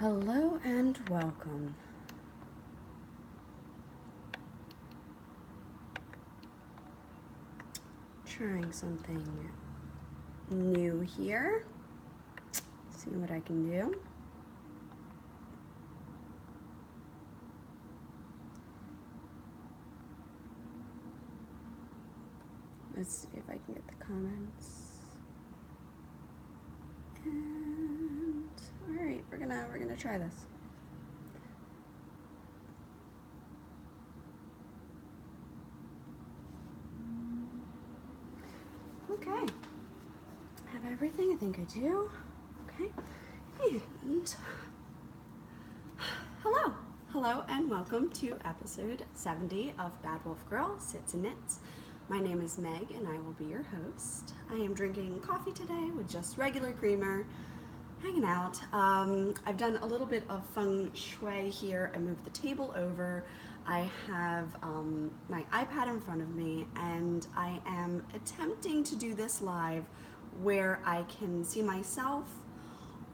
Hello and welcome. Trying something new here. See what I can do. Let's see if I can get the comments. And all right, we're gonna try this. Okay, have everything. I think I do. Okay, and hello, and welcome to episode 70 of Bad Wolf Girl Sits and Knits. My name is Meg, and I will be your host. I am drinking coffee today with just regular creamer, hanging out. I've done a little bit of feng shui here. I moved the table over. I have my iPad in front of me, and I am attempting to do this live where I can see myself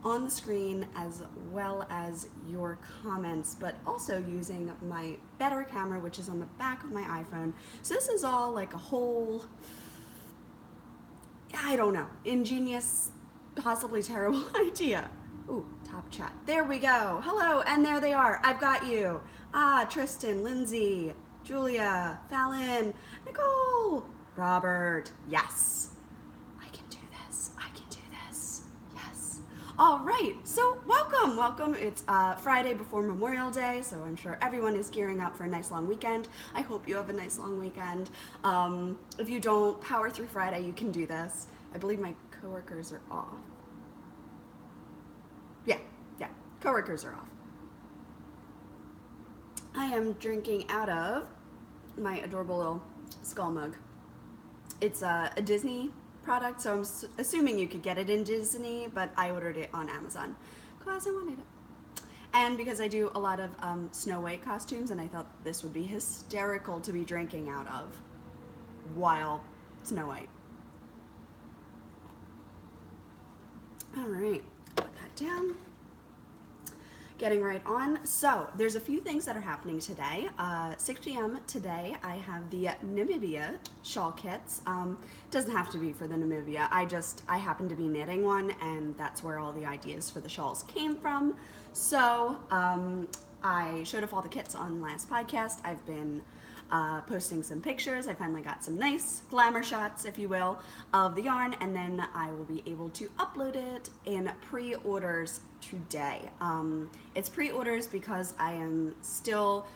on the screen as well as your comments, but also using my better camera, which is on the back of my iPhone. So this is all like a whole, I don't know, ingenious, possibly terrible idea. Ooh, top chat. There we go. Hello, and there they are. I've got you. Tristan, Lindsay, Julia, Fallon, Nicole, Robert. Yes. I can do this. I can do this. Yes. All right. So welcome. It's Friday before Memorial Day, so I'm sure everyone is gearing up for a nice long weekend. I hope you have a nice long weekend. If you don't power through Friday, you can do this. I believe my coworkers are off. Yeah, coworkers are off. I am drinking out of my adorable little skull mug. It's a Disney product, so I'm assuming you could get it in Disney, but I ordered it on Amazon because I wanted it. And because I do a lot of Snow White costumes, and I thought this would be hysterical to be drinking out of while Snow White. All right, put that down. Getting right on. So there's a few things that are happening today. 6 p.m. today, I have the Namibia shawl kits. Doesn't have to be for the Namibia. I happen to be knitting one, and that's where all the ideas for the shawls came from. So I showed off all the kits on last podcast. I've been posting some pictures. I finally got some nice glamour shots, if you will, of the yarn, and then I will be able to upload it in pre-orders today. It's pre-orders because I am still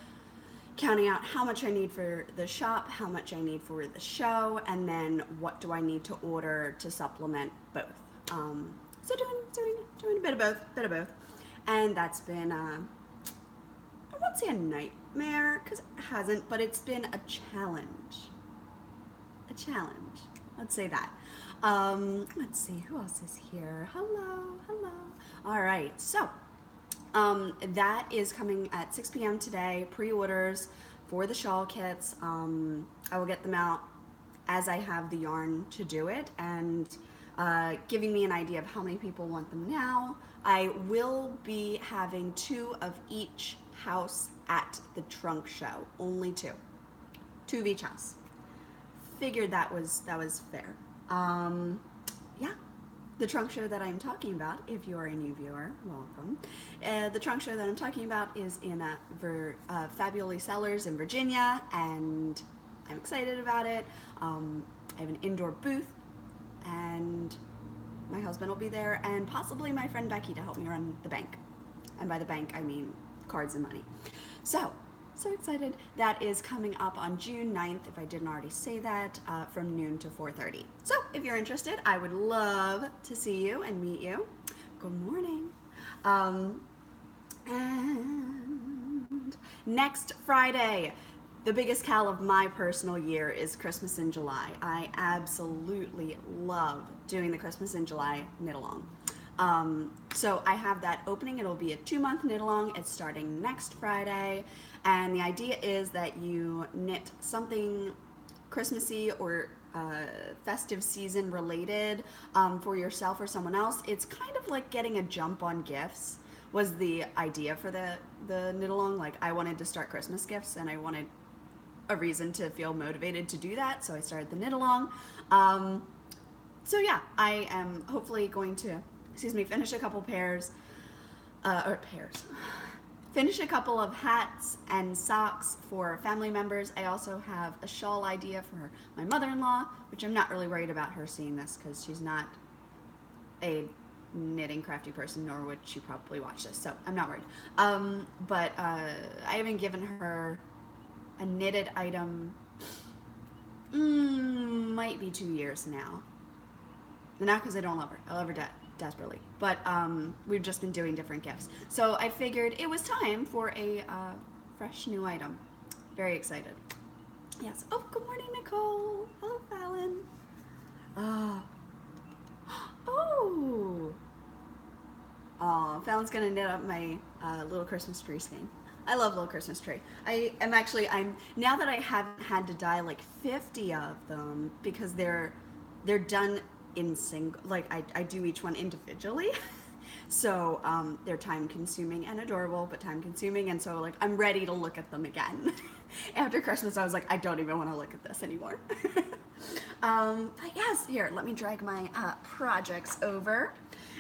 counting out how much I need for the shop, how much I need for the show, and then what do I need to order to supplement both. So doing a bit of both, and that's been I won't say a nightmare because it hasn't, but it's been a challenge. Let's say that. Let's see who else is here. Hello. All right, so that is coming at 6 p.m. today. Pre-orders for the shawl kits. I will get them out as I have the yarn to do it, and giving me an idea of how many people want them now. I will be having 2 of each house at the trunk show. Only 2 of each house. Figured that was fair. Yeah, the trunk show that I'm talking about, if you're a new viewer, welcome. The trunk show that I'm talking about is in Fabulous Sellers in Virginia, and I'm excited about it. I have an indoor booth, and my husband will be there, and possibly my friend Becky to help me run the bank. And by the bank, I mean cards and money. So excited. That is coming up on June 9th, if I didn't already say that, from noon to 4:30. So if you're interested, I would love to see you and meet you. Good morning. And next Friday, the biggest cal of my personal year is Christmas in July. I absolutely love doing the Christmas in July knit along. So I have that opening. It'll be a 2-month knit along. It's starting next Friday. And the idea is that you knit something Christmassy or festive season related for yourself or someone else. It's kind of like getting a jump on gifts was the idea for the knit along. Like I wanted to start Christmas gifts, and I wanted a reason to feel motivated to do that, so I started the knit along. Um, so yeah, I am hopefully going to, finish a couple pairs, finish a couple of hats and socks for family members. I also have a shawl idea for my mother-in-law, which I'm not really worried about her seeing this because she's not a knitting crafty person, nor would she probably watch this, so I'm not worried. But I haven't given her a knitted item, might be 2 years now. Not because I don't love her. I love her desperately. But we've just been doing different gifts. So I figured it was time for a fresh new item. Very excited. Yes. Oh, good morning, Nicole. Hello, Fallon. Oh. Oh, Fallon's going to knit up my little Christmas tree skein. I love little Christmas tree. I'm now that I haven't had to dye like 50 of them because they're done in single, like I do each one individually. So they're time consuming and adorable, but time consuming. And so like I'm ready to look at them again. After Christmas, I was like, I don't even want to look at this anymore. But yes, here, let me drag my projects over.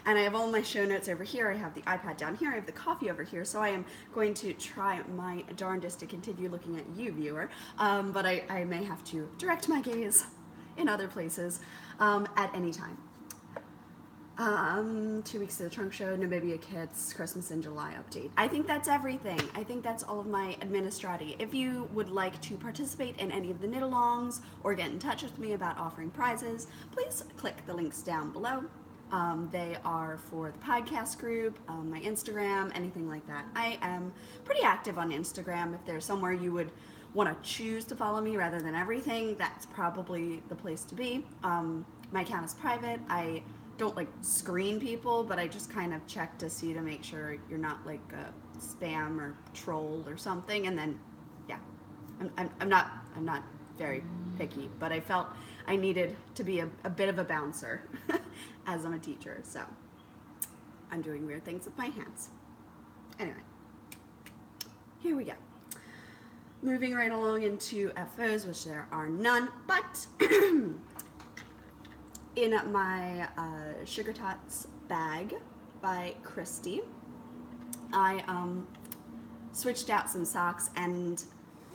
And I have all my show notes over here. I have the iPad down here. I have the coffee over here. So I am going to try my darndest to continue looking at you, viewer. But I may have to direct my gaze in other places at any time. 2 weeks to the trunk show, Namibia kits, Christmas in July update. I think that's everything. I think that's all of my administrati. If you would like to participate in any of the knit-alongs or get in touch with me about offering prizes, please click the links down below. They are for the podcast group, my Instagram, anything like that. I am pretty active on Instagram. If there's somewhere you would want to choose to follow me rather than everything, that's probably the place to be. My account is private. I don't like screen people, but I just kind of check to see to make sure you're not like a spam or troll or something. And then, yeah, I'm not very picky, but I felt I needed to be a bit of a bouncer as I'm a teacher, so I'm doing weird things with my hands. Anyway, here we go. Moving right along into FOs, which there are none, but in my Sugar Tots bag by Christy, I switched out some socks, and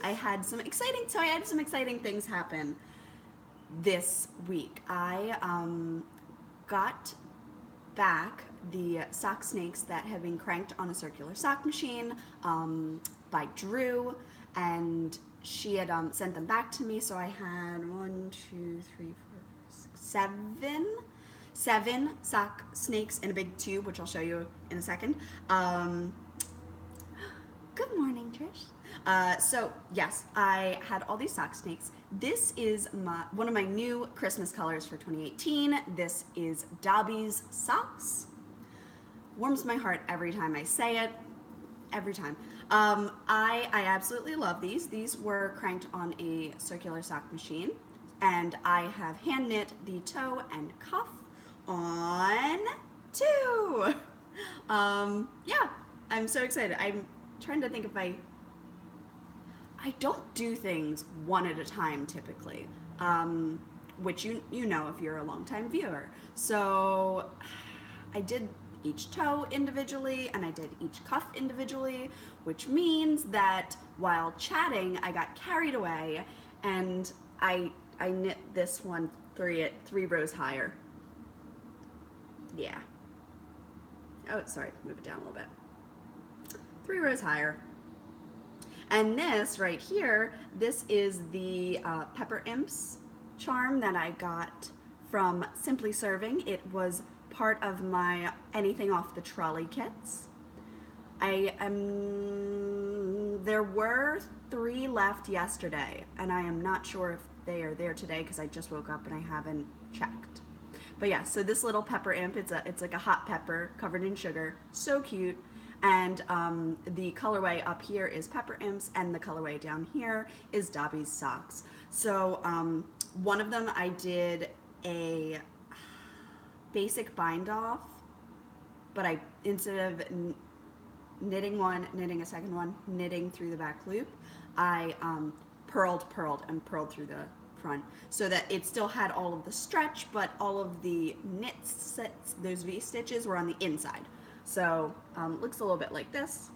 I had some exciting things happen this week. I got back the sock snakes that had been cranked on a circular sock machine by Drew, and she had sent them back to me. So I had 7 sock snakes in a big tube, which I'll show you in a second. Good morning, Trish. So yes, I had all these sock snakes. This is one of my new Christmas colors for 2018. This is Dobby's Socks. Warms my heart every time I say it. Every time. I absolutely love these. These were cranked on a circular sock machine, and I have hand knit the toe and cuff on 2. Yeah, I'm so excited. I'm trying to think if I don't do things one at a time typically, which you know if you're a longtime viewer. So I did each toe individually, and I did each cuff individually, which means that while chatting, I got carried away, and I knit this one 3 rows higher. Yeah. Oh, sorry, move it down a little bit. 3 rows higher. And this right here, this is the Pepper Imps charm that I got from Simply Serving. It was part of my Anything Off the Trolley kits. There were 3 left yesterday, and I am not sure if they are there today because I just woke up and I haven't checked. But yeah, so this little pepper imp, it's like a hot pepper covered in sugar, so cute. And the colorway up here is Pepper Imps, and the colorway down here is Dobby's Socks. So one of them I did a basic bind off, but instead of knitting one, knitting a second one, knitting through the back loop, I purled, and purled through the front so that it still had all of the stretch, but all of the knit sets, those V stitches were on the inside. So looks a little bit like this.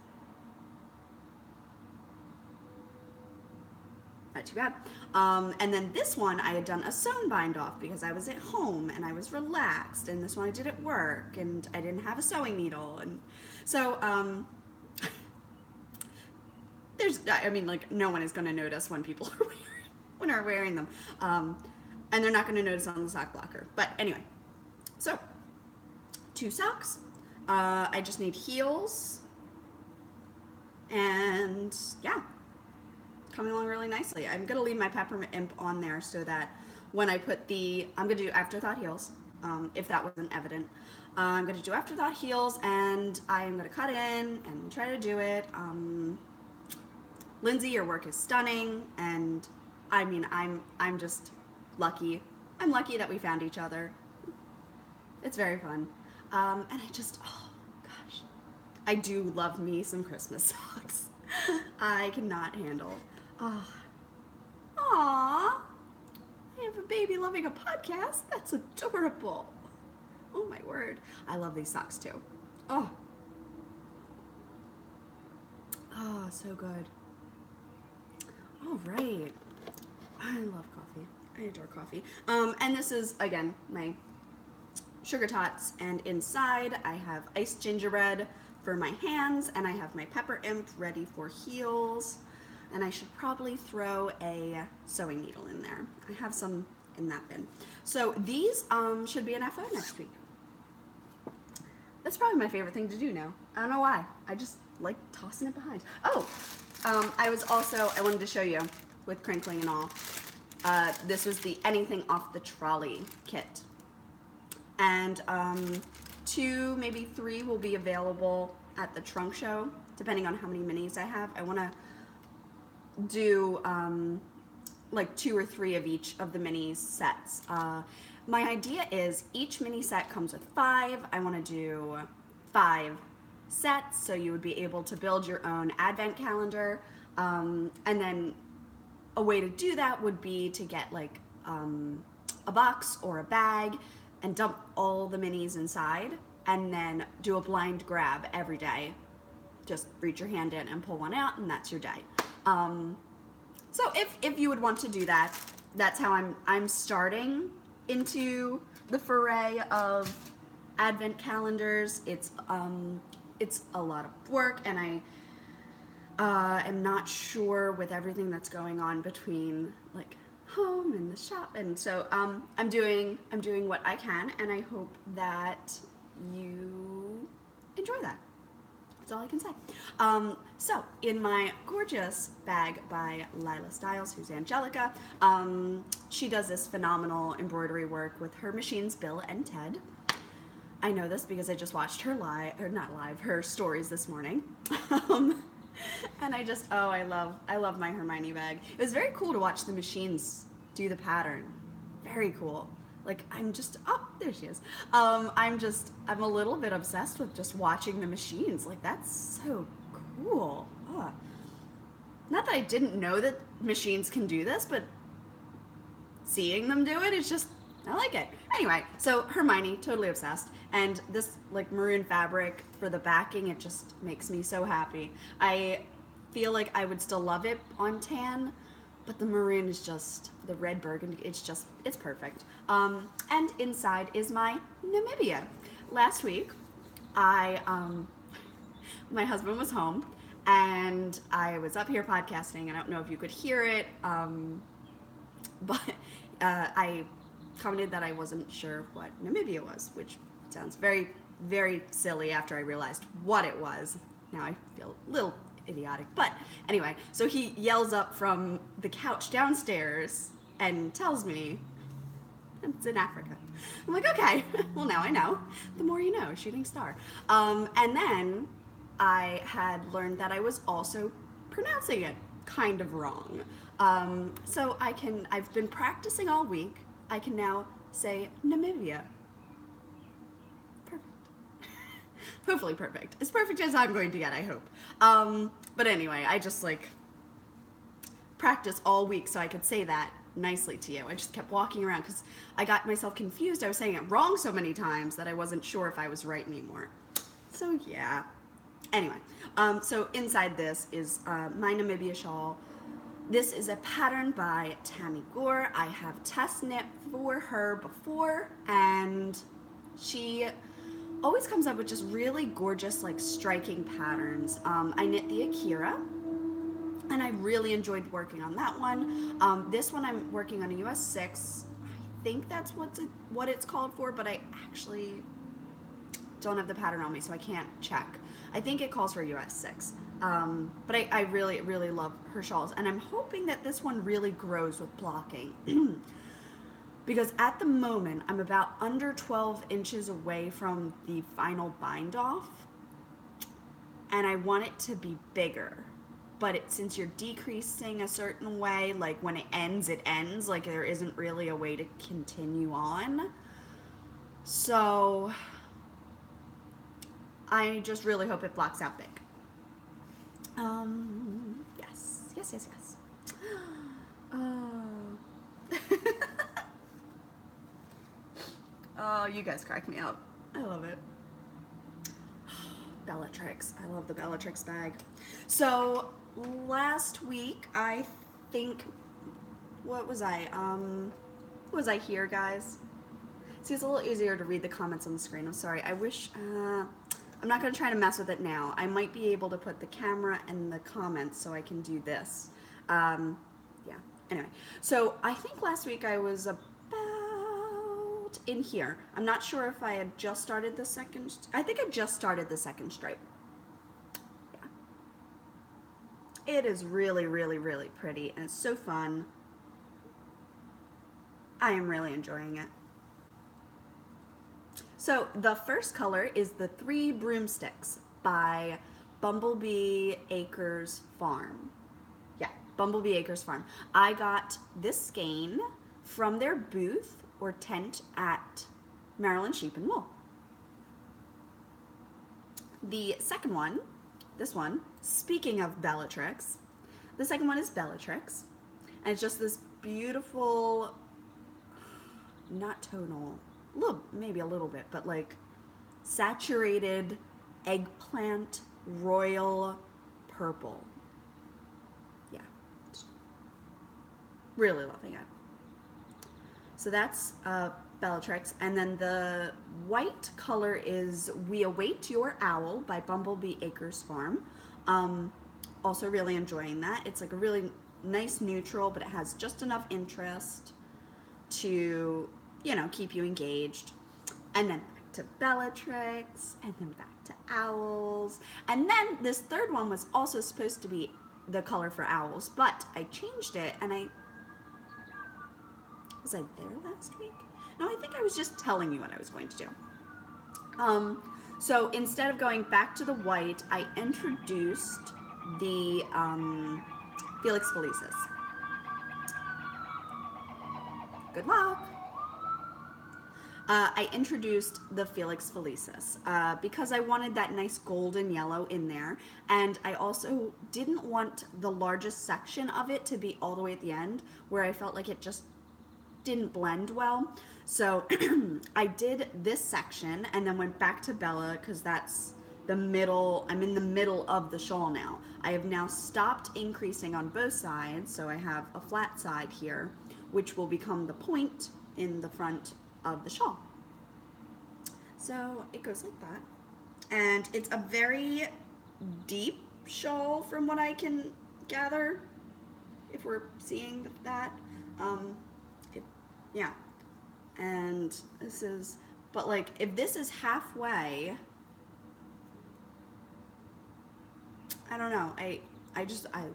Not too bad. And then this one I had done a sewn bind off because I was at home and I was relaxed, and this one I did at work and I didn't have a sewing needle, and so I mean, like, no one is going to notice when people are wearing them, and they're not going to notice on the sock blocker. But anyway, so 2 socks. I just need heels, and yeah, coming along really nicely. I'm going to leave my peppermint imp on there so that when I put I'm going to do afterthought heels, if that wasn't evident. I'm going to do afterthought heels, and I'm going to cut in and try to do it. Lindsay, your work is stunning, and I mean, I'm just lucky. I'm lucky that we found each other. It's very fun. And I just, oh gosh, I do love me some Christmas socks. I cannot handle. Oh. Aww. I have a baby loving a podcast. That's adorable. Oh my word. I love these socks too. Oh. Oh, so good. All right. I love coffee. I adore coffee. And this is, again, my sugar tots, and inside I have iced gingerbread for my hands, and I have my pepper imp ready for heels, and I should probably throw a sewing needle in there. I have some in that bin. So these should be an FO next week. That's probably my favorite thing to do now. I don't know why. I just like tossing it behind. Oh, I wanted to show you with crinkling and all. This was the Anything Off the Trolley kit. And 2, maybe 3 will be available at the trunk show, depending on how many minis I have. I want to do like 2 or 3 of each of the mini sets. My idea is each mini set comes with 5. I want to do 5 sets, so you would be able to build your own advent calendar. And then a way to do that would be to get like a box or a bag and dump all the minis inside, and then do a blind grab every day. Just reach your hand in and pull one out, and that's your day. So if you would want to do that, that's how I'm starting into the foray of advent calendars. It's a lot of work, and I am not sure with everything that's going on between like home and the shop, and so I'm doing what I can, and I hope that you enjoy that. That's all I can say. So in my gorgeous bag by Lila Stiles, who's Angelica, she does this phenomenal embroidery work with her machines Bill and Ted. I know this because I just watched her her stories this morning. And I love my Hermione bag. It was very cool to watch the machines do the pattern. Very cool. Like, there she is. I'm a little bit obsessed with just watching the machines. Like, that's so cool. Not that I didn't know that machines can do this, but seeing them do it, I like it. Anyway, so Hermione, totally obsessed. And this like maroon fabric for the backing, it just makes me so happy. I feel like I would still love it on tan, but the maroon is just, the red burgundy, it's perfect. And inside is my Namibia. Last week, my husband was home, and I was up here podcasting, and I don't know if you could hear it, but I commented that I wasn't sure what Namibia was, which sounds very, very silly after I realized what it was. Now I feel a little idiotic, but anyway, so he yells up from the couch downstairs and tells me it's in Africa. I'm like, okay, well now I know. The more you know, shooting star. And then I had learned that I was also pronouncing it kind of wrong. So I've been practicing all week. I can now say Namibia. Perfect. hopefully perfect. As perfect as I'm going to get, I hope. But anyway, I just like practice all week so I could say that nicely to you. I just kept walking around because I got myself confused. I was saying it wrong so many times that I wasn't sure if I was right anymore. So yeah. Anyway, so inside this is my Namibia shawl. This is a pattern by Tammy Gore. I have test knit for her before, and she always comes up with just really gorgeous, like striking patterns. I knit the Akira, and I really enjoyed working on that one. This one I'm working on a US 6. I think that's what it's called for, but I actually don't have the pattern on me, so I can't check. I think it calls for US 6. But I really, really love her shawls, and I'm hoping that this one really grows with blocking. Because at the moment, I'm about under 12 inches away from the final bind off, and I want it to be bigger. But since you're decreasing a certain way, like when it ends, like there isn't really a way to continue on. So I just really hope it blocks out big. Yes. Oh. Oh, you guys crack me up. I love it. Bellatrix. I love the Bellatrix bag. So last week, I think, what was I here, guys? See, it's a little easier to read the comments on the screen. I'm sorry. I wish, I'm not going to try to mess with it now. I might be able to put the camera in the comments so I can do this. Yeah, anyway. So I think last week I was about in here. I'm not sure if I had just started the second, I think I just started the second stripe. Yeah. It is really, really, really pretty, and it's so fun. I am really enjoying it. So the first color is the Three Broomsticks by Bumblebee Acres Farm. Yeah, Bumblebee Acres Farm. I got this skein from their booth or tent at Maryland Sheep and Wool. The second one, this one, speaking of Bellatrix, the second one is Bellatrix, and it's just this beautiful, not tonal, maybe a little bit, but like saturated eggplant royal purple. Yeah, really loving it. So that's Bellatrix, and then the white color is We Await Your Owl by Bumblebee Acres Farm. Also really enjoying that. It's like a really nice neutral, but it has just enough interest to, you know, keep you engaged. And then back to Bellatrix, and then back to owls. And then this third one was also supposed to be the color for owls, but I changed it, and was I there last week? No, I think I was just telling you what I was going to do. So instead of going back to the white, I introduced the Felix Felicis. Good luck. I introduced the Felix Felicis because I wanted that nice golden yellow in there, and I also didn't want the largest section of it to be all the way at the end where I felt like it just didn't blend well. So I did this section and then went back to Bella because that's the middle. I'm in the middle of the shawl now. I have now stopped increasing on both sides, so I have a flat side here, which will become the point in the front of the shawl. So it goes like that, and it's a very deep shawl from what I can gather, if we're seeing that. Yeah, and this is, but like if this is halfway, I don't know, I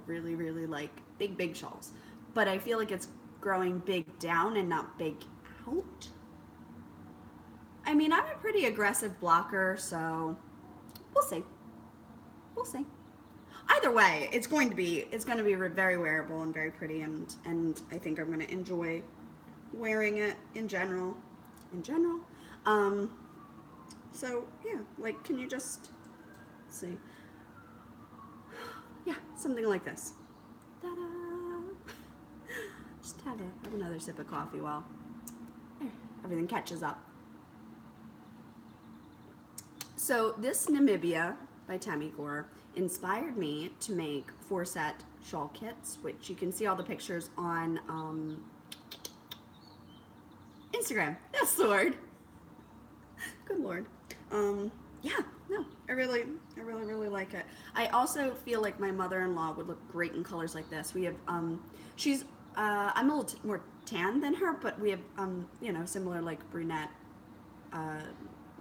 really, really like big shawls, but I feel like it's growing big down and not big out. I mean, I'm a pretty aggressive blocker, so we'll see. We'll see. Either way, it's going to be very wearable and very pretty, and I think I'm going to enjoy wearing it in general. So yeah, like, can you just see? Yeah, something like this. Ta-da! Just have another sip of coffee while everything catches up. So this Namibia by Tammy Gore inspired me to make 4-set shawl kits, which you can see all the pictures on Instagram. That's the word. Good Lord. Yeah, no, I really like it. I also feel like my mother-in-law would look great in colors like this. We have, she's, I'm a little more tan than her, but we have, similar like brunette uh,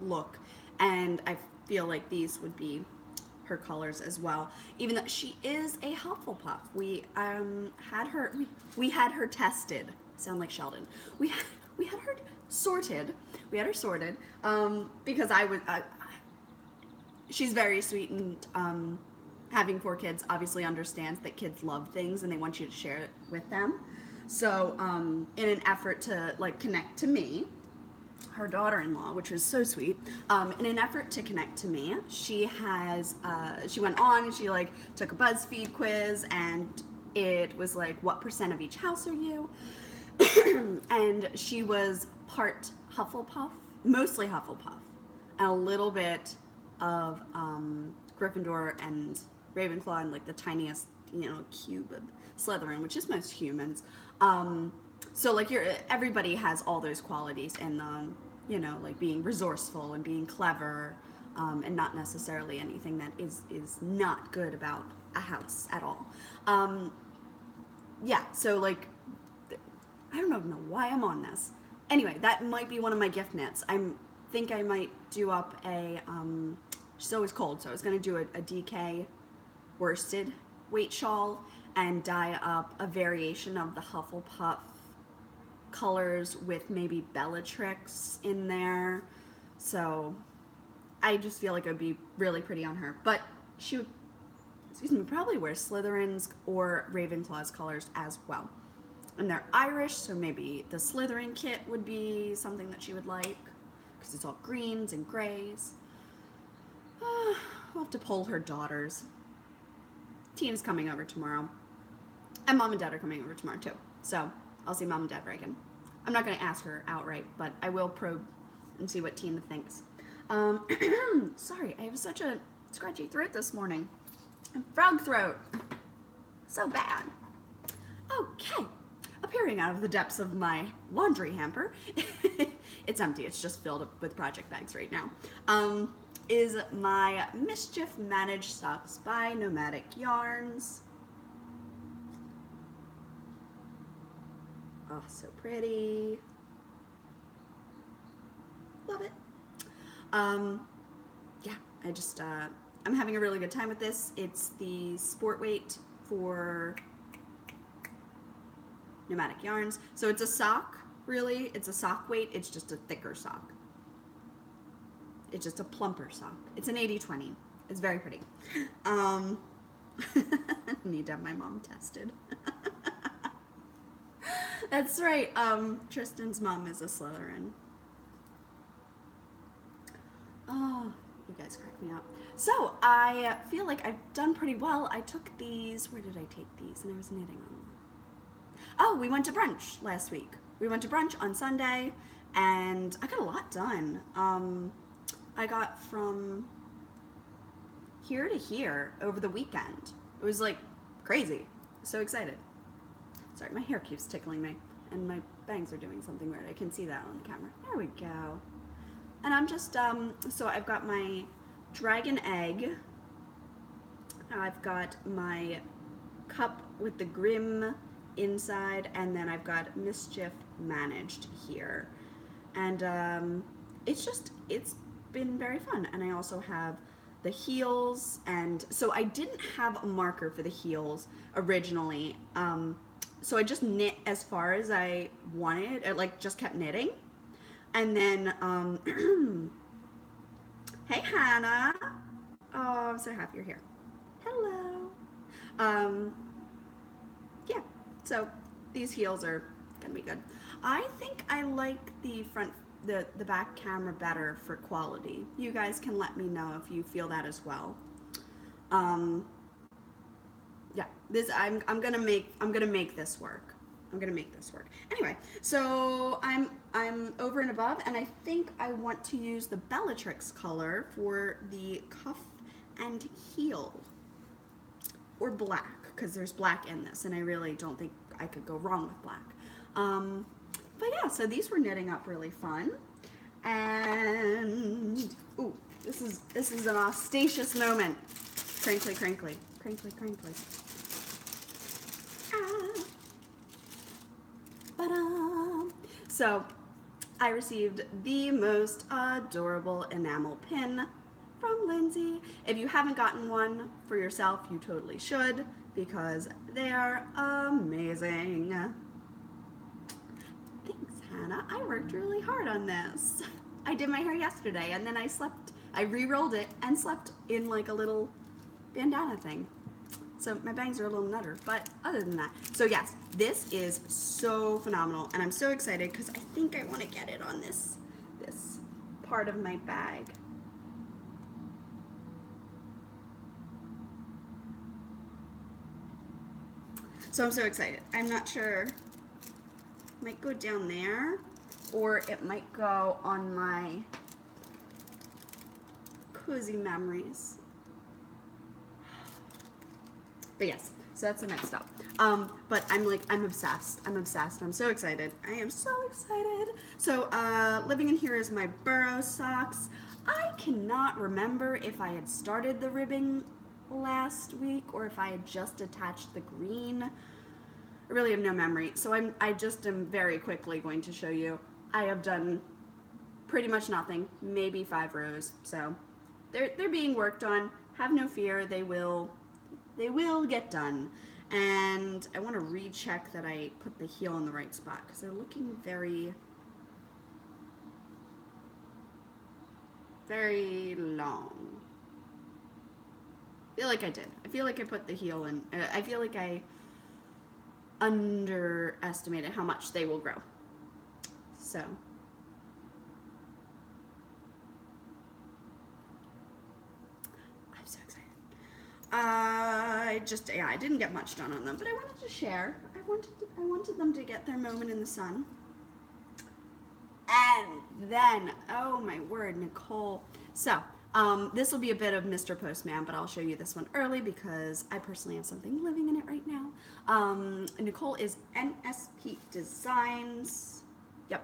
look, and I feel like these would be her colors as well. Even though she is a Hufflepuff, we had her tested. Sound like Sheldon. We had her sorted. We had her sorted because she's very sweet, and having 4 kids obviously understands that kids love things and they want you to share it with them. So in an effort to like connect to me, her daughter-in-law, which was so sweet, in an effort to connect to me, she went on and she like took a BuzzFeed quiz, and it was like, what % of each house are you? And she was part Hufflepuff, mostly Hufflepuff, and a little bit of Gryffindor and Ravenclaw, and like the tiniest, cube of Slytherin, which is most humans. So like everybody has all those qualities in them, like being resourceful and being clever, and not necessarily anything that is not good about a house at all. Yeah, so like I don't even know why I'm on this. Anyway, that might be one of my gift knits. Think I might do up a she's always cold, so I was gonna do a DK worsted weight shawl and dye up a variation of the Hufflepuff colors with maybe Bellatrix in there. So I just feel like it would be really pretty on her. But she would, probably wear Slytherin's or Ravenclaw's colors as well. And they're Irish, so maybe the Slytherin kit would be something that she would like, because it's all greens and grays. We'll have to poll her daughters. Tina's coming over tomorrow. And Mom and Dad are coming over tomorrow too. So I'll see Mom and Dad Reagan. I'm not going to ask her outright, but I will probe and see what Tina thinks. Sorry, I have such a scratchy throat this morning. Frog throat. So bad. Okay. Appearing out of the depths of my laundry hamper, it's empty, it's just filled up with project bags right now, is my Mischief Managed Socks by Nomadic Yarns. Oh, so pretty. Love it. Yeah, I'm having a really good time with this. It's the sport weight for Nomadic Yarns. So it's a sock, really. It's a sock weight. It's just a thicker sock. It's just a plumper sock. It's an 80/20. It's very pretty. Need to have my mom tested. That's right. Tristan's mom is a Slytherin. Oh, you guys crack me up. So I feel like I've done pretty well. I took these. Where did I take these? And I was knitting on them. Oh, we went to brunch last week. We went to brunch on Sunday, and I got a lot done. I got from here to here over the weekend. It was like crazy. So excited. Sorry, my hair keeps tickling me, and my bangs are doing something weird. I can see that on the camera. There we go. And I'm just, so I've got my dragon egg. I've got my cup with the Grim inside, and then I've got Mischief Managed here. And it's been very fun. And I also have the heels, and so I didn't have a marker for the heels originally. So I just knit as far as I wanted. I like just kept knitting. And then, hey Hannah. Oh, I'm so happy you're here. Hello. Yeah, so these heels are gonna be good. I think I like the the back camera better for quality. You guys can let me know if you feel that as well. Um, yeah, this I'm gonna make this work. I'm gonna make this work. Anyway, so I'm over and above, and I think I want to use the Bellatrix color for the cuff and heel, or black, because there's black in this, and I really don't think I could go wrong with black. Um, but yeah, so these were knitting up really fun, and ooh, this is an auspicious moment. Crinkly, crinkly, crinkly, crinkly. Ah. Ba-da. So I received the most adorable enamel pin from Lindsay. If you haven't gotten one for yourself, you totally should, because they are amazing. Thanks, Hannah. I worked really hard on this. I did my hair yesterday, and then I re-rolled it and slept in like a little bandana thing. So my bangs are a little nutter, but other than that. So yes, this is so phenomenal, and I'm so excited because I think I want to get it on this part of my bag. So I'm so excited. I'm not sure. It might go down there, or it might go on my cozy memories. But yes, so that's the next step. But I'm obsessed. I'm obsessed. I'm so excited. I am so excited. So living in here is my Burrow socks. I cannot remember if I had started the ribbing last week or if I had just attached the green. I really have no memory. So I just am very quickly going to show you. I have done pretty much nothing, maybe 5 rows. So they're being worked on. Have no fear, they will get done. And I want to recheck that I put the heel in the right spot because they're looking very, very long. I feel like I did. I feel like I put the heel in. I feel like I underestimated how much they will grow. So. I didn't get much done on them, but I wanted to share. I wanted them to get their moment in the sun. And then, oh my word, Nicole. So, this will be a bit of Mr. Postman, but I'll show you this one early because I personally have something living in it right now. Nicole is NSP Designs. Yep,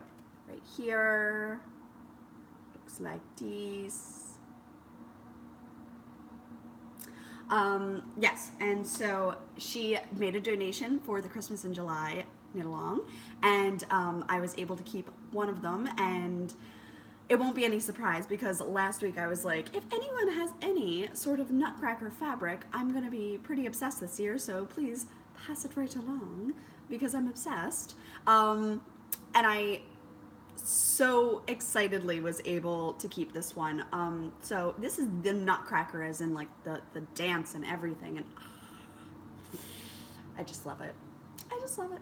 right here. Looks like this. Yes, and so she made a donation for the Christmas in July knit along, and I was able to keep one of them, and it won't be any surprise because last week I was like, if anyone has any sort of nutcracker fabric, I'm going to be pretty obsessed this year, so please pass it right along because I'm obsessed. And I so excitedly was able to keep this one. So this is the Nutcracker, as in like the dance and everything, and I just love it. I just love it.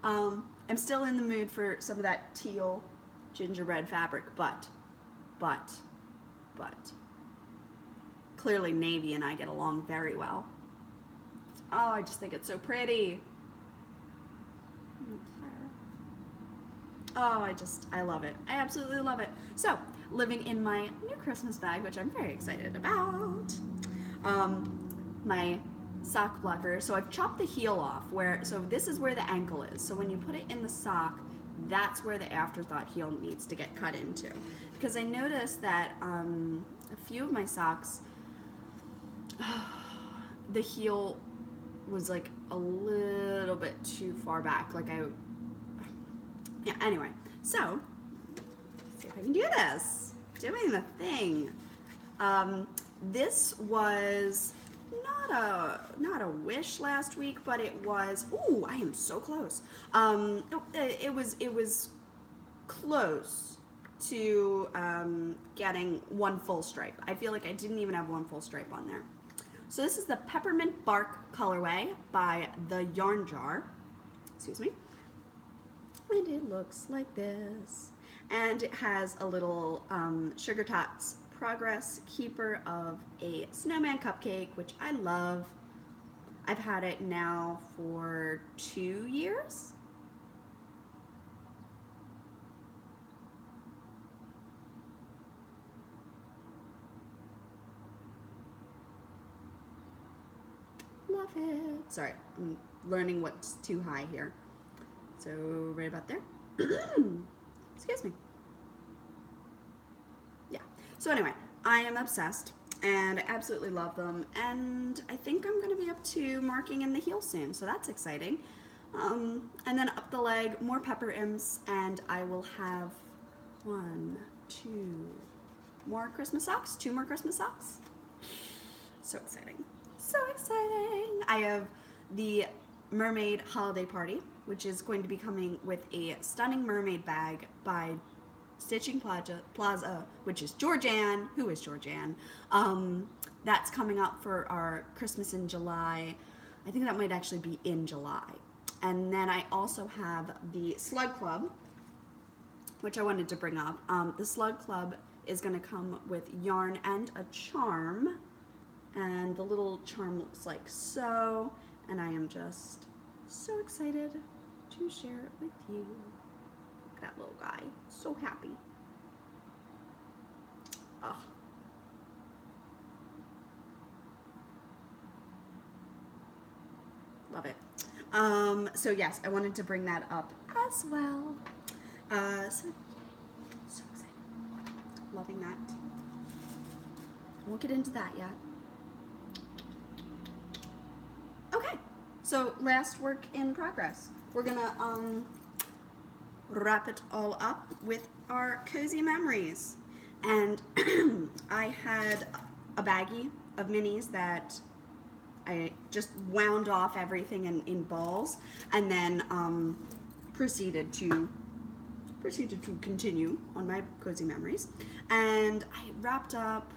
I'm still in the mood for some of that teal gingerbread fabric, but clearly navy and I get along very well. Oh, I just think it's so pretty. Oh, I love it. I absolutely love it. So, living in my new Christmas bag, which I'm very excited about, my sock blocker. So I've chopped the heel off, so this is where the ankle is. So when you put it in the sock, that's where the afterthought heel needs to get cut into. Because I noticed that a few of my socks, the heel was like a little bit too far back. Yeah, anyway, so let's see if I can do this. Doing the thing. This was not a wish last week, but it was. Ooh, I am so close. It was close to getting one full stripe. I feel like I didn't even have one full stripe on there. So this is the Peppermint Bark colorway by the Yarn Jar. Excuse me. And it looks like this. And it has a little Sugar Tots Progress Keeper of a snowman cupcake, which I love. I've had it now for 2 years. Love it. Sorry, I'm learning what's too high here. So right about there. Excuse me. Yeah. So anyway, I am obsessed and I absolutely love them. And I think I'm going to be up to marking in the heel soon. So that's exciting. And then up the leg, more pepper imps, and I will have one, two more Christmas socks, two more Christmas socks. So exciting. So exciting. I have the Mermaid Holiday Party, which is going to be coming with a stunning mermaid bag by Stitching Plaza, which is Georgianne. Who is Georgianne? That's coming up for our Christmas in July. I think that might actually be in July. And then I also have the Slug Club, which I wanted to bring up. The Slug Club is going to come with yarn and a charm. And the little charm looks like so. And I am just so excited to share it with you. Look at that little guy. So happy. Oh. Love it. So yes, I wanted to bring that up as well. So excited. Loving that. I won't get into that yet. Okay, so last work in progress. We're gonna wrap it all up with our cozy memories. And I had a baggie of minis that I just wound off everything in balls, and then proceeded to continue on my cozy memories. And I wrapped up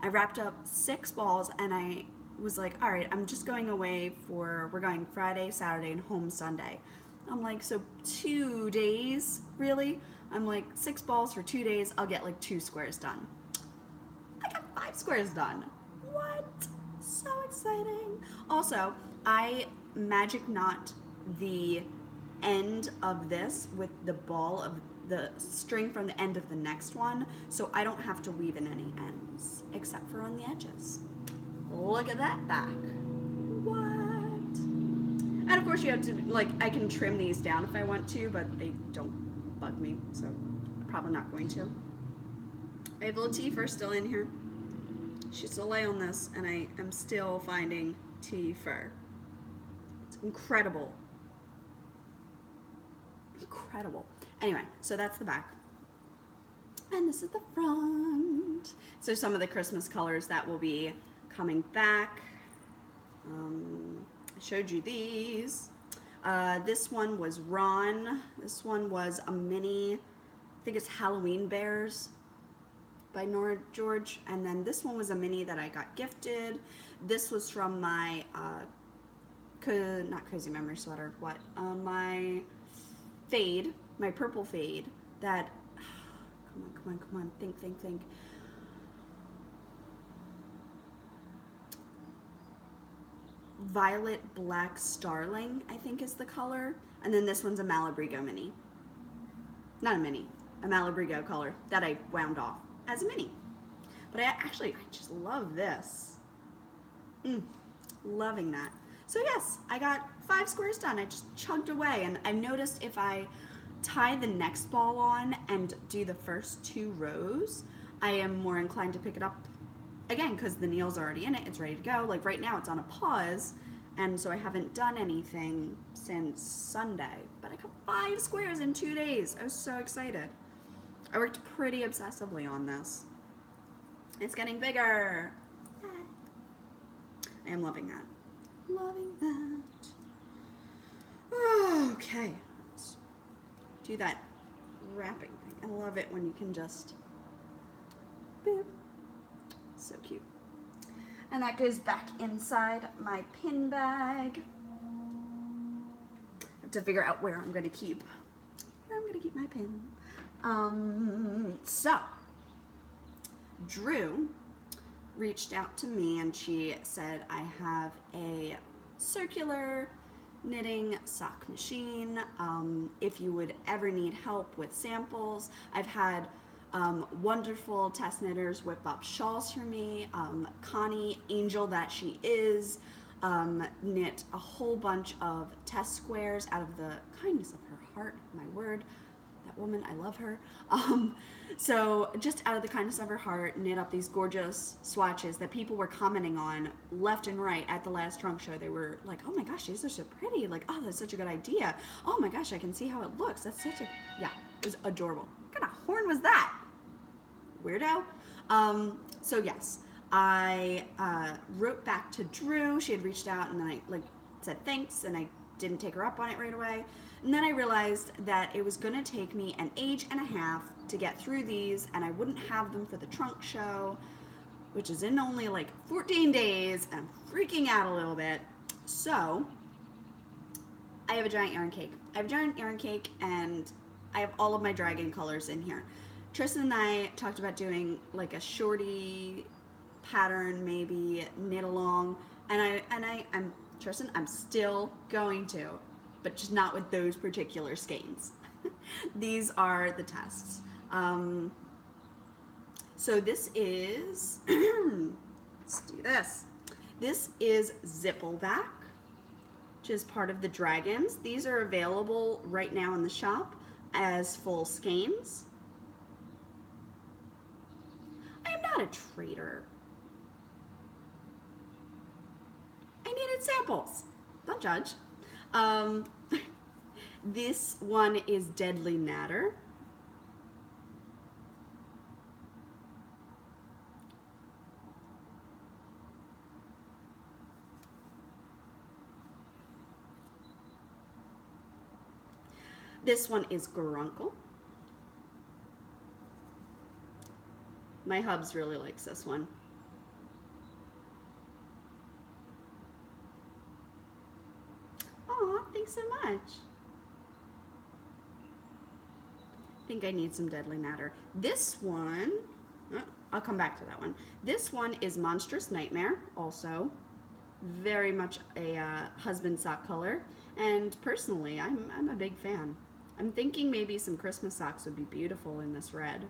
I wrapped up 6 balls, and I was like, all right, I'm just going away we're going Friday, Saturday, and home Sunday. I'm like, so 2 days, really? I'm like, 6 balls for 2 days, I'll get like 2 squares done. I got 5 squares done. What? So exciting. Also, I magic knot the end of this with the ball of the string from the end of the next one, so I don't have to weave in any ends except for on the edges. Look at that back. What? And of course you have to, like, I can trim these down if I want to, but they don't bug me, so I'm probably not going to. I have little Tifa still in here. She's still lay on this, and I am still finding Tifa. It's incredible. Incredible. Anyway, so that's the back. And this is the front. So some of the Christmas colors that will be coming back. I showed you these. This one was Ron. This one was a mini, I think it's Halloween Bears by Nora George. And then this one was a mini that I got gifted. This was from my, not Cozy Memory sweater, my fade, my purple fade that, come on, think. Violet Black Starling, I think is the color. And then this one's a Malabrigo mini. Not a mini, a Malabrigo color that I wound off as a mini. But I just love this. Loving that. So yes, I got 5 squares done. I just chugged away, and I noticed if I tie the next ball on and do the first 2 rows, I am more inclined to pick it up again because the needle's already in it. It's ready to go. Like right now it's on a pause, and so I haven't done anything since Sunday. But I got 5 squares in 2 days. I was so excited. I worked pretty obsessively on this. It's getting bigger. I am loving that. Loving that. Okay. Let's do that wrapping thing. I love it when you can just boop. So cute. And that goes back inside my pin bag. I to figure out where I'm going to keep my pin. So Drew reached out to me and she said, I have a circular knitting sock machine. If you would ever need help with samples, I've had wonderful test knitters whip up shawls for me. Connie, angel that she is, knit a whole bunch of test squares out of the kindness of her heart. My word, that woman, I love her. So just out of the kindness of her heart, knit up these gorgeous swatches that people were commenting on left and right at the last trunk show. They were like, oh my gosh, these are so pretty. Like, oh, that's such a good idea. Oh my gosh, I can see how it looks. That's such a, yeah, it was adorable. What kind of horn was that? Weirdo. So yes, I wrote back to Drew. She had reached out and then I said thanks, and I didn't take her up on it right away. And then I realized that it was going to take me an age and a half to get through these, and I wouldn't have them for the trunk show, which is in only 14 days. I'm freaking out a little bit. So I have a giant yarn cake. And I have all of my dragon colors in here. Tristan and I talked about doing a shorty pattern, maybe knit along, and I'm Tristan, I'm still going to, but just not with those particular skeins. These are the tests. So this is, let's do this. This is Zippleback, which is part of the dragons. These are available right now in the shop as full skeins. I am not a trader. I needed samples. Don't judge. This one is Deadly Natter. This one is Grunkle. My hubs really likes this one. Aw, thanks so much. I think I need some Deadly Natter. This one, I'll come back to that one. This one is Monstrous Nightmare, also very much a husband sock color, and personally I'm a big fan. I'm thinking maybe some Christmas socks would be beautiful in this red.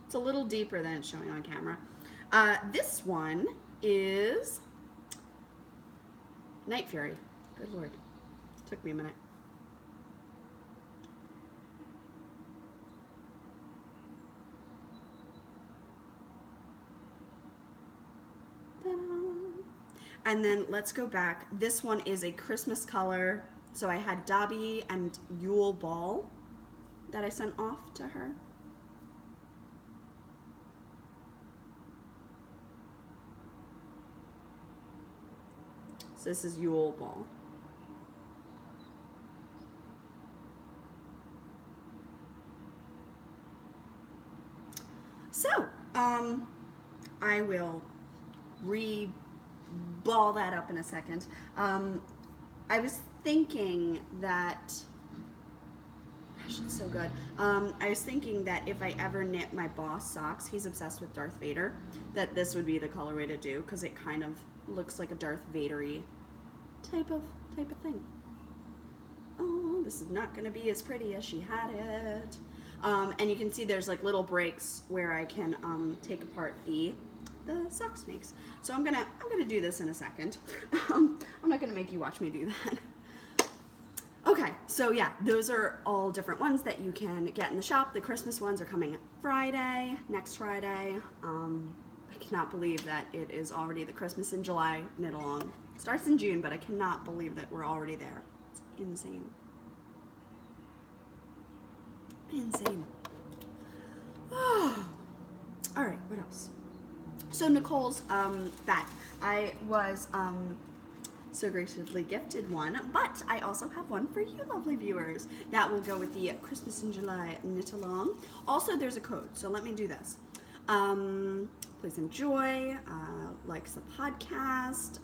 It's a little deeper than it's showing on camera. This one is Night Fury. Good Lord. Took me a minute. And then let's go back. This one is a Christmas color. So I had Dobby and Yule Ball that I sent off to her. So this is Yule Ball. So, I will re-ball that up in a second. I was thinking that, gosh, it's so good. I was thinking that if I ever knit my boss socks, he's obsessed with Darth Vader, that this would be the colorway to do, because it kind of looks like a Darth Vader-y type of thing. Oh, this is not going to be as pretty as she had it. And you can see there's like little breaks where I can take apart the sock snakes. So I'm gonna do this in a second. I'm not gonna make you watch me do that. Okay, so yeah, those are all different ones that you can get in the shop. The Christmas ones are coming Friday, next Friday. I cannot believe that it is already the Christmas in July knit along. Starts in June, but I cannot believe that we're already there. It's insane. Insane. Oh. All right, what else? So Nicole's back. I was so graciously gifted one, but I also have one for you lovely viewers that will go with the Christmas in July knit along. Also, there's a code, so let me do this. Please enjoy, likes the podcast.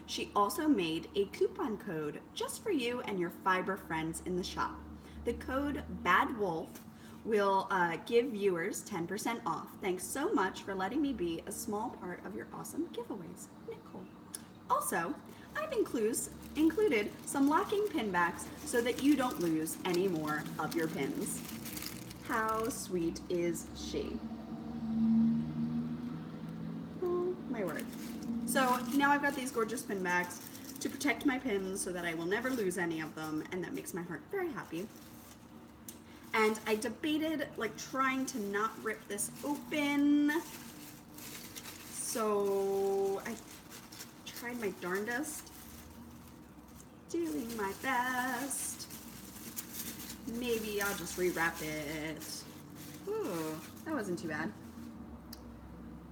She also made a coupon code just for you and your fiber friends in the shop. The code BADWOLF will give viewers 10% off. Thanks so much for letting me be a small part of your awesome giveaways, Nicole. Also, I've included some locking pin backs so that you don't lose any more of your pins. How sweet is she? Oh, my word. So now I've got these gorgeous pin backs to protect my pins so that I will never lose any of them, and that makes my heart very happy. And I debated like trying to not rip this open. So I tried my darndest. Doing my best. Maybe I'll just rewrap it. Ooh, that wasn't too bad.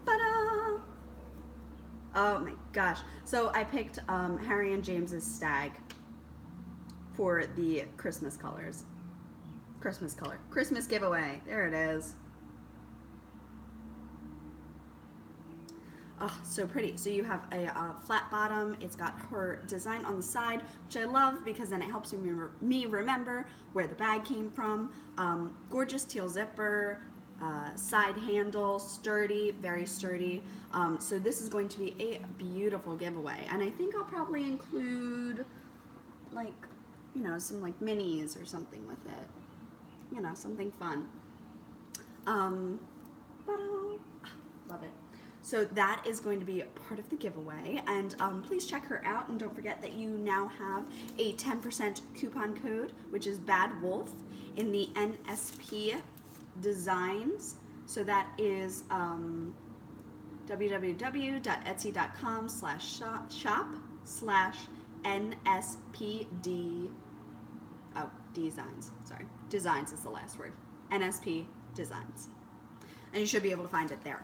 Ta-da! Oh my gosh. So I picked Harry and James's stag for the Christmas colors. Christmas giveaway. There it is. Oh, so pretty. So you have a flat bottom. It's got her design on the side, which I love because then it helps me remember where the bag came from. Gorgeous teal zipper, side handle, sturdy, very sturdy. So this is going to be a beautiful giveaway. And I think I'll probably include like, you know, some like minis or something with it. You know, something fun. Love it. So that is going to be part of the giveaway, and please check her out, and don't forget that you now have a 10% coupon code, which is BADWOLF, in the NSP designs. So that is www.etsy.com/shop/NSPD. Oh, designs. Sorry, designs is the last word. NSP designs, and you should be able to find it there.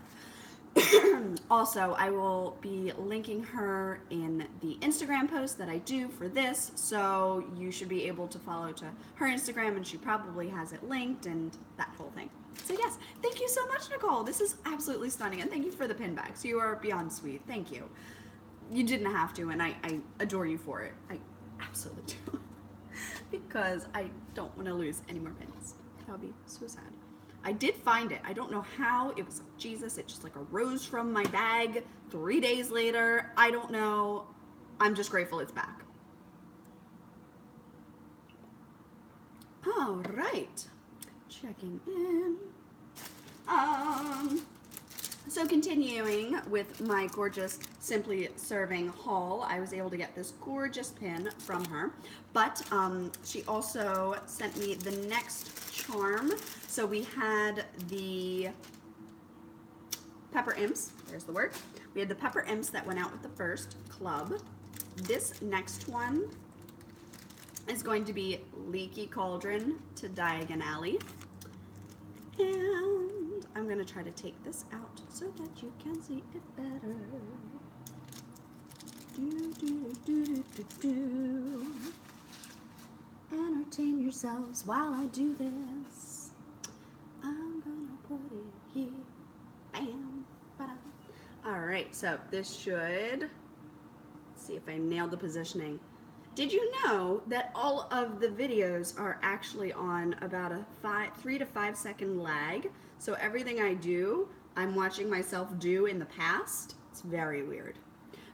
Also, I will be linking her in the Instagram post that I do for this, so you should be able to follow to her Instagram, and she probably has it linked and that whole thing. So yes, thank you so much, Nicole. This is absolutely stunning, and thank you for the pin backs. You are beyond sweet. Thank you. You didn't have to, and I adore you for it. I absolutely do. Because I don't want to lose any more pins. That would be so sad. I did find it. I don't know how. It was like Jesus. It just like arose from my bag 3 days later. I don't know. I'm just grateful it's back. All right. Checking in. So continuing with my gorgeous Simply Serving haul, I was able to get this gorgeous pin from her, but she also sent me the next charm. So we had the Pepper Imps, there's the word. We had the Pepper Imps that went out with the first club. This next one is going to be Leaky Cauldron to Diagon Alley. And I'm going to try to take this out so that you can see it better. Entertain yourselves while I do this. I'm going to put it here. Bam. Ba-da. All right, so this should, let's see if I nailed the positioning. Did you know that all of the videos are actually on about a 3 to 5 second lag? So everything I do, I'm watching myself do in the past. It's very weird.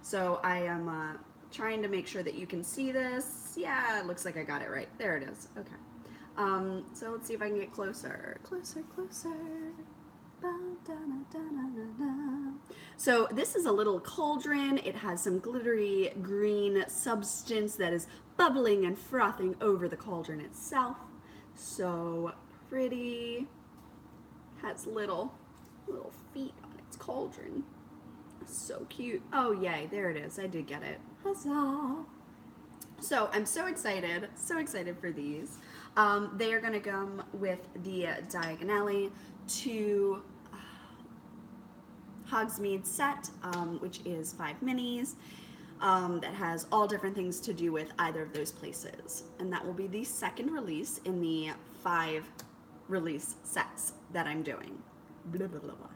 So I am trying to make sure that you can see this. Yeah, it looks like I got it right. There it is. Okay. So let's see if I can get closer. Closer. So this is a little cauldron. It has some glittery green substance that is bubbling and frothing over the cauldron itself. So pretty. Has little feet on its cauldron. So cute. Oh yay, there it is. I did get it. Huzzah. So I'm so excited for these. They are gonna come with the Diagon Alley 2 Hogsmeade set, which is 5 minis, that has all different things to do with either of those places. And that will be the second release in the 5 release sets that I'm doing. blah, blah, blah, blah.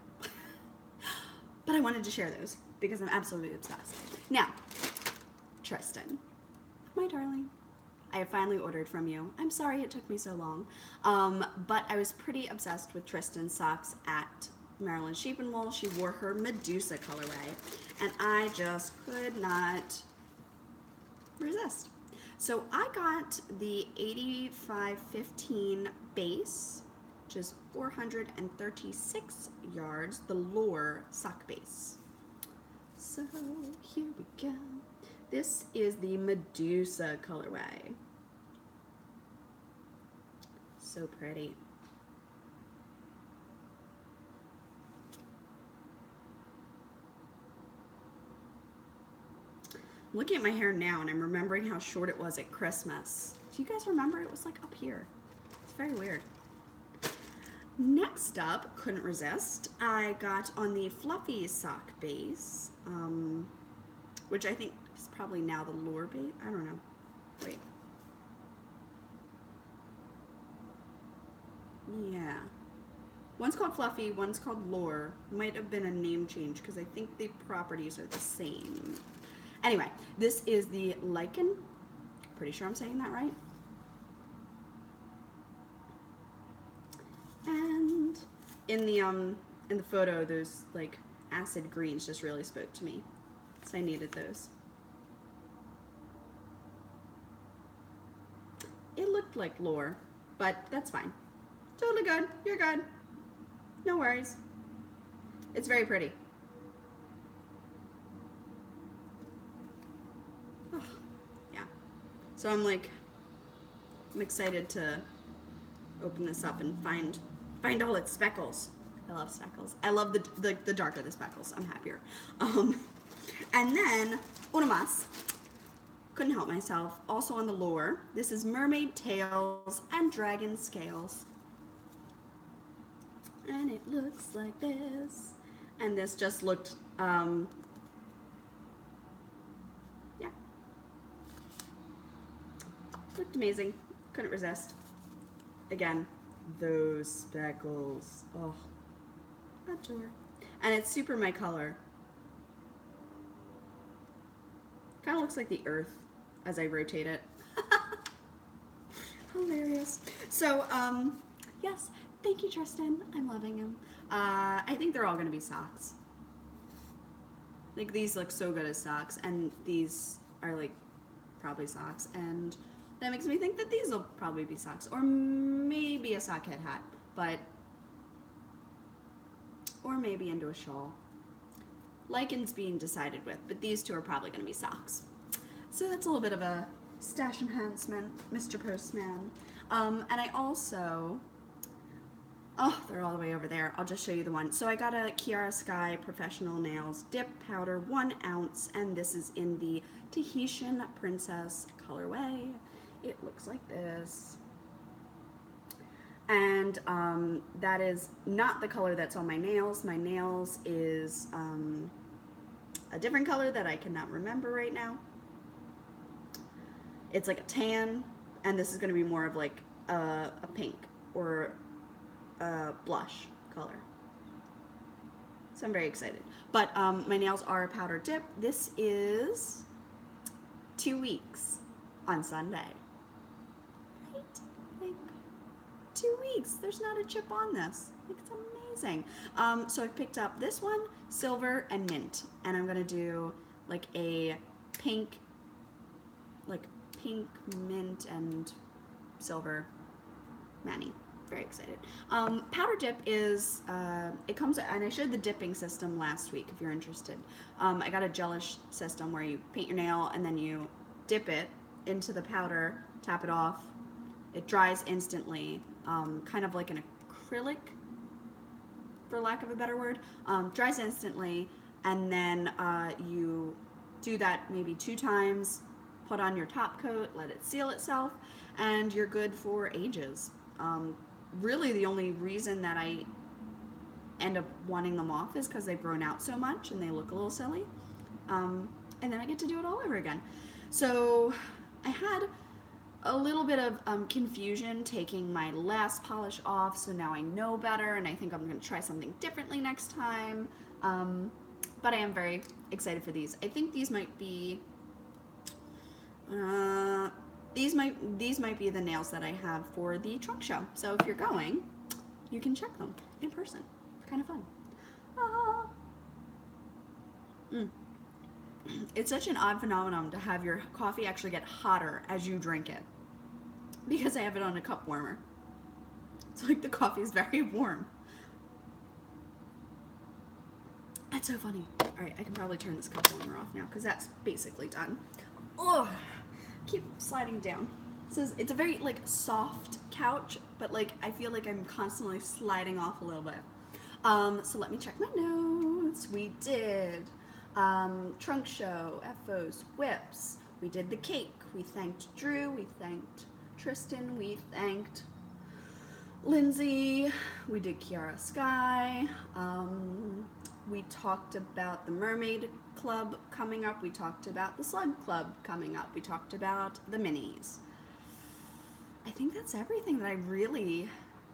But I wanted to share those because I'm absolutely obsessed. Now, Tristan, my darling, I have finally ordered from you. I'm sorry it took me so long, but I was pretty obsessed with Tristan's socks at Maryland Sheep and Wool. She wore her Medusa colorway, and I just could not resist. So I got the 8515 base, which is 436 yards, the Lure sock base. So here we go. This is the Medusa colorway. So pretty. I'm looking at my hair now and I'm remembering how short it was at Christmas. Do you guys remember? It was like up here. It's very weird. Next up, couldn't resist, I got on the Fluffy sock base, which I think is probably now the Lure base. I don't know. Wait. Yeah. One's called Fluffy, one's called Lure. Might have been a name change because I think the properties are the same. Anyway, this is the Lichen. Pretty sure I'm saying that right. And in the photo, those like acid greens just really spoke to me. So I needed those. It looked like Lure, but that's fine. Totally good. You're good. No worries. It's very pretty. Oh, yeah. So I'm excited to open this up and find all its speckles. I love speckles. I love the darker the speckles. I'm happier. And then una más. Couldn't help myself. Also on the Lure, this is mermaid tails and dragon scales. And it looks like this. And this just looked, yeah. Looked amazing. Couldn't resist. Again, those speckles. Oh, adore. And it's super my color. Kind of looks like the earth as I rotate it. Hilarious. So, yes, thank you, Tristan. I'm loving them. I think they're all going to be socks. Like, these look so good as socks, and these are, like, probably socks, and that makes me think that these will probably be socks, or maybe a sockhead hat, but, or maybe into a shawl. Liken's being decided with, but these two are probably going to be socks. So that's a little bit of a stash enhancement, Mr. Postman. And I also, oh, they're all the way over there. I'll just show you the one. So I got a Kiara Sky Professional Nails Dip Powder, 1 ounce, and this is in the Tahitian Princess colorway. It looks like this. And that is not the color that's on my nails. My nails is a different color that I cannot remember right now. It's like a tan, and this is going to be more of like a pink or a blush color. So I'm very excited. But my nails are a powder dip. This is 2 weeks on Sunday. Right? Like 2 weeks. There's not a chip on this. Like, it's amazing. So I picked up this one, silver and mint, and I'm gonna do like a pink, mint and silver mani. Very excited. Powder dip is, it comes, and I showed the dipping system last week if you're interested. I got a gelish system where you paint your nail and then you dip it into the powder, tap it off. It dries instantly, kind of like an acrylic, for lack of a better word. Dries instantly, and then you do that maybe 2 times, put on your top coat, let it seal itself, and you're good for ages. Really the only reason that I end up wanting them off is because they've grown out so much and they look a little silly. And then I get to do it all over again. So I had a little bit of confusion taking my last polish off, so now I know better, and I think I'm going to try something differently next time. Um, but I am very excited for these. I think these might be uh, these might be the nails that I have for the trunk show. So if you're going, you can check them in person. Kind of fun. Ah. Mm. It's such an odd phenomenon to have your coffee actually get hotter as you drink it because I have it on a cup warmer. It's like the coffee is very warm. That's so funny. All right, I can probably turn this cup warmer off now because that's basically done. Oh, keep sliding down. It's a very like soft couch, but like I feel like I'm constantly sliding off a little bit. So let me check my notes. We did trunk show, FOs, whips. We did the cake. We thanked Drew. We thanked Tristan. We thanked Lindsay. We did Kiara Sky. We talked about the Mermaid Club coming up. We talked about the Slug Club coming up. We talked about the minis. I think that's everything that I really...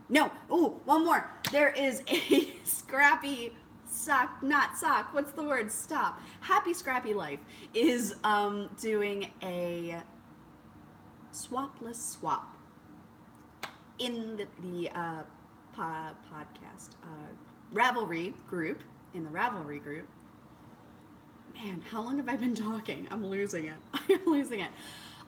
No! Oh, one more. There is a Scrappy sock, not sock, what's the word? Stop. Happy Scrappy Life is doing a swapless swap in the podcast Ravelry group. In the Ravelry group. Man, how long have I been talking? I'm losing it. I'm losing it.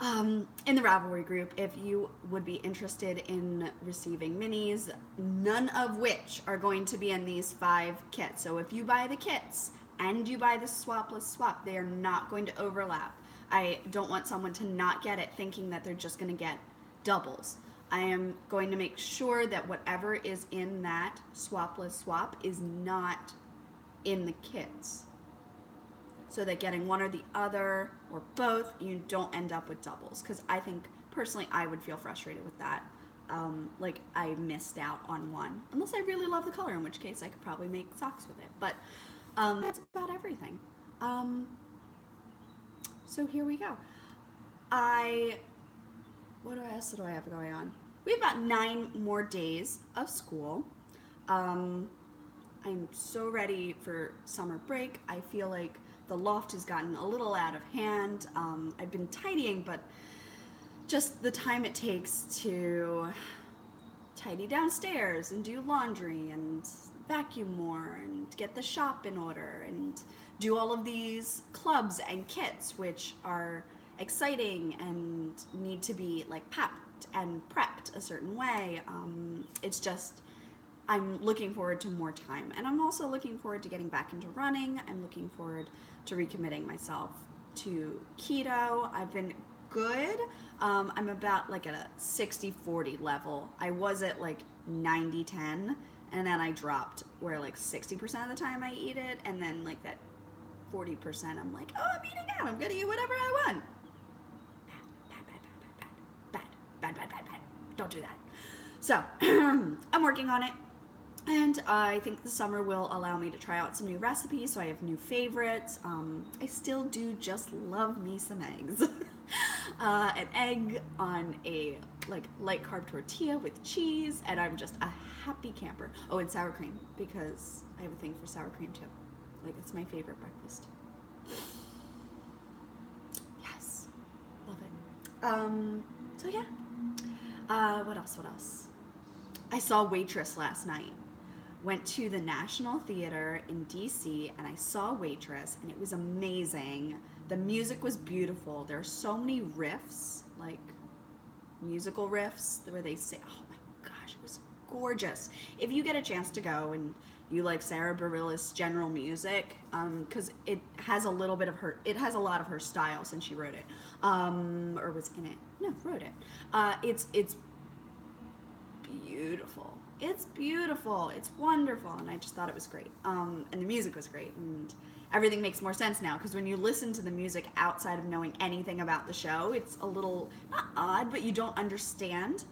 In the Ravelry group, if you would be interested in receiving minis, none of which are going to be in these 5 kits. So if you buy the kits and you buy the swapless swap, they are not going to overlap. I don't want someone to not get it thinking that they're just going to get doubles. I am going to make sure that whatever is in that swapless swap is not in the kits, so that getting one or the other or both, you don't end up with doubles, because I think personally I would feel frustrated with that. Like I missed out on one, unless I really love the color, in which case I could probably make socks with it. But that's about everything. So here we go. What else do I have going on? We have about 9 more days of school. I'm so ready for summer break. I feel like the loft has gotten a little out of hand. I've been tidying, but just the time it takes to tidy downstairs and do laundry and vacuum more and get the shop in order and do all of these clubs and kits, which are exciting and need to be like packed and prepped a certain way. It's just, I'm looking forward to more time, and I'm also looking forward to getting back into running. I'm looking forward to recommitting myself to keto. I've been good. I'm about like at a 60-40 level. I was at like 90-10, and then I dropped where like 60% of the time I eat it, and then like that 40% I'm like, oh, I'm eating out. I'm gonna eat whatever I want. Bad. Don't do that. So I'm working on it. And I think the summer will allow me to try out some new recipes, so I have new favorites. I still do just love me some eggs. An egg on a like light carb tortilla with cheese, and I'm just a happy camper. Oh, and sour cream, because I have a thing for sour cream too. Like, it's my favorite breakfast. Yes, love it. So yeah. What else? I saw Waitress last night. Went to the National Theater in DC, and I saw Waitress, and it was amazing. The music was beautiful. There are so many riffs, like musical riffs, where they say, oh my gosh, it was gorgeous. If you get a chance to go and you like Sarah Bareilles' general music, because it has a little bit of her, it has a lot of her style since she wrote it, or was in it. No, wrote it. It's beautiful. It's beautiful. It's wonderful, and I just thought it was great. And the music was great, and everything makes more sense now, because when you listen to the music outside of knowing anything about the show, it's a little, not odd, but you don't understand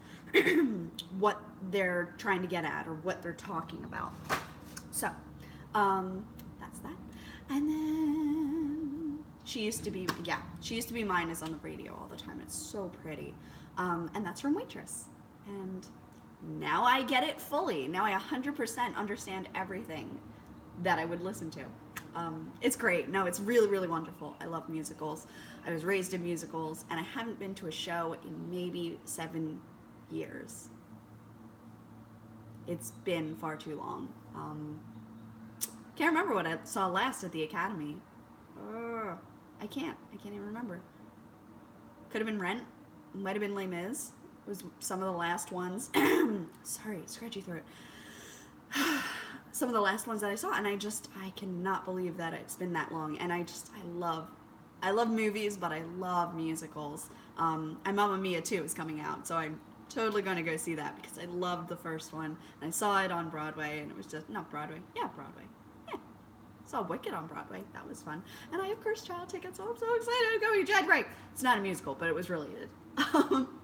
what they're trying to get at or what they're talking about. So, that's that. And then She used to be, yeah, she used to be mine is on the radio all the time. It's so pretty. And that's from Waitress. And now I get it fully. Now I 100% understand everything that I would listen to. It's great. No, it's really, really wonderful. I love musicals. I was raised in musicals, and I haven't been to a show in maybe 7 years. It's been far too long. Can't remember what I saw last at the Academy. I can't. I can't even remember. Could have been Rent. Might have been Les Mis. It was some of the last ones. Sorry, scratchy throat. Some of the last ones that I saw, and I cannot believe that it's been that long. And I love movies, but I love musicals. And Mamma Mia 2 is coming out, so I'm totally going to go see that because I loved the first one. And I saw it on Broadway, and it was just, not Broadway, yeah, Broadway. Yeah, saw Wicked on Broadway. That was fun. And I have Cursed Child tickets, so I'm so excited to go. January. It's not a musical, but it was related.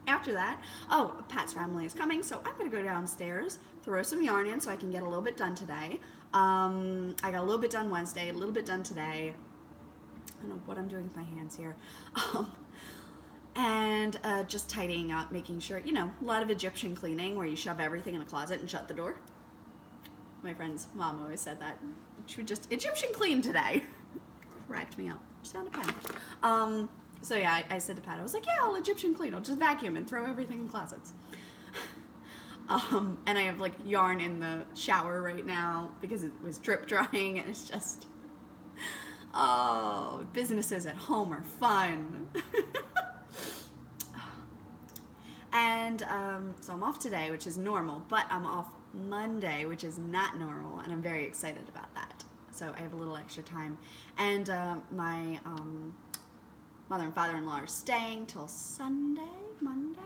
After that, Pat's Family is coming, so I'm going to go downstairs, throw some yarn in so I can get a little bit done today. I got a little bit done Wednesday, a little bit done today. I don't know what I'm doing with my hands here. And just tidying up, making sure, a lot of Egyptian cleaning where you shove everything in a closet and shut the door. My friend's mom always said that. She would just Egyptian clean today. Cracked me up. Just found a pen. So yeah, I said to Pat, I was like, yeah, I'll Egyptian clean. I'll just vacuum and throw everything in closets. And I have like yarn in the shower right now because it was drip drying, and it's just, businesses at home are fun. And so I'm off today, which is normal, but I'm off Monday, which is not normal, and I'm very excited about that. So I have a little extra time. And my mother and father-in-law are staying till Monday,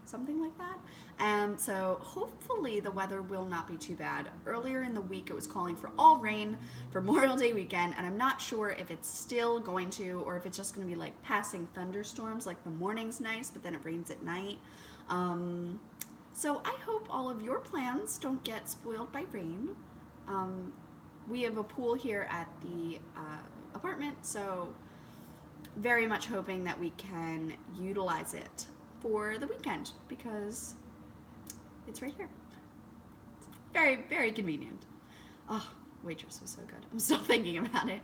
something like that. And so hopefully the weather will not be too bad. Earlier in the week it was calling for all rain for Memorial Day weekend, and I'm not sure if it's still going to, or if it's just going to be like passing thunderstorms, like the morning's nice but then it rains at night. So I hope all of your plans don't get spoiled by rain. We have a pool here at the apartment, so very much hoping that we can utilize it for the weekend because it's right here. It's very, very convenient. Oh, Waitress was so good. I'm still thinking about it.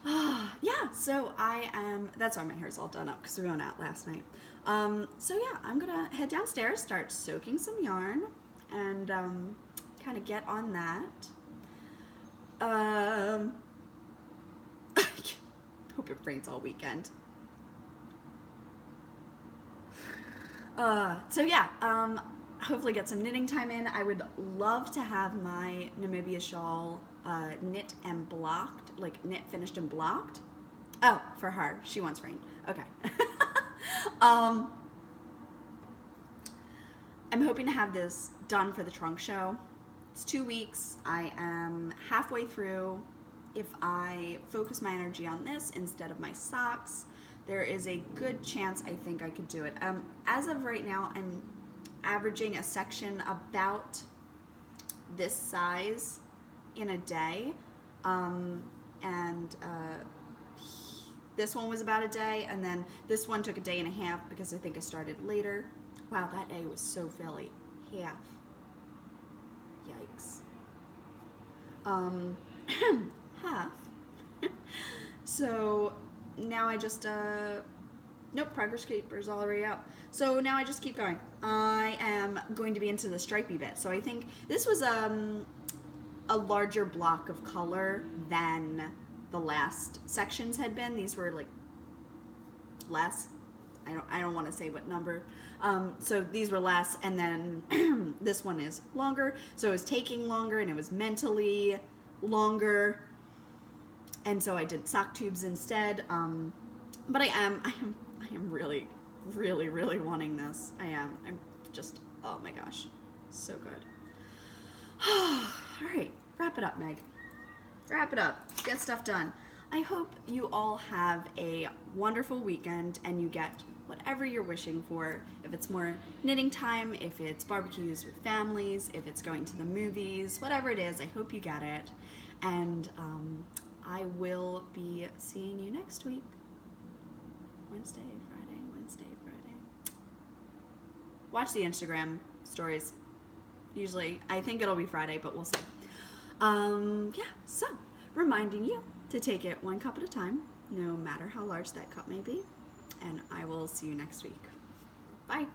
Yeah, so that's why my hair's all done up because we went out last night. So yeah, I'm gonna head downstairs, start soaking some yarn, and kind of get on that. Hope it rains all weekend. So yeah, hopefully get some knitting time in. I would love to have my Namibia shawl knit and blocked, like knit, finished, and blocked. Oh, for her. She wants rain. Okay. I'm hoping to have this done for the trunk show. It's 2 weeks. I am halfway through. If I focus my energy on this instead of my socks, there is a good chance I think I could do it. As of right now, I'm averaging a section about this size in a day. This one was about a day, and then this one took a day and a half because I think I started later. Wow, that day was so filly. Half. Yikes. Half. So now I just, nope, progress keeper's already up. So now I just keep going. I am going to be into the stripey bit. So I think this was a larger block of color than the last sections had been. These were like less. I don't want to say what number. So these were less, and then this one is longer. So it was taking longer, and it was mentally longer. And so I did sock tubes instead. But I am really, really, really wanting this. I am. I'm just, oh my gosh, so good. All right, wrap it up, Meg. Wrap it up. Get stuff done. I hope you all have a wonderful weekend and you get whatever you're wishing for. If it's more knitting time, if it's barbecues with families, if it's going to the movies, whatever it is, I hope you get it. And I will be seeing you next week. Wednesday, Friday, Wednesday, Friday. Watch the Instagram stories. Usually, I think it'll be Friday, but we'll see. Yeah, so reminding you to take it one cup at a time, no matter how large that cup may be. And I will see you next week. Bye.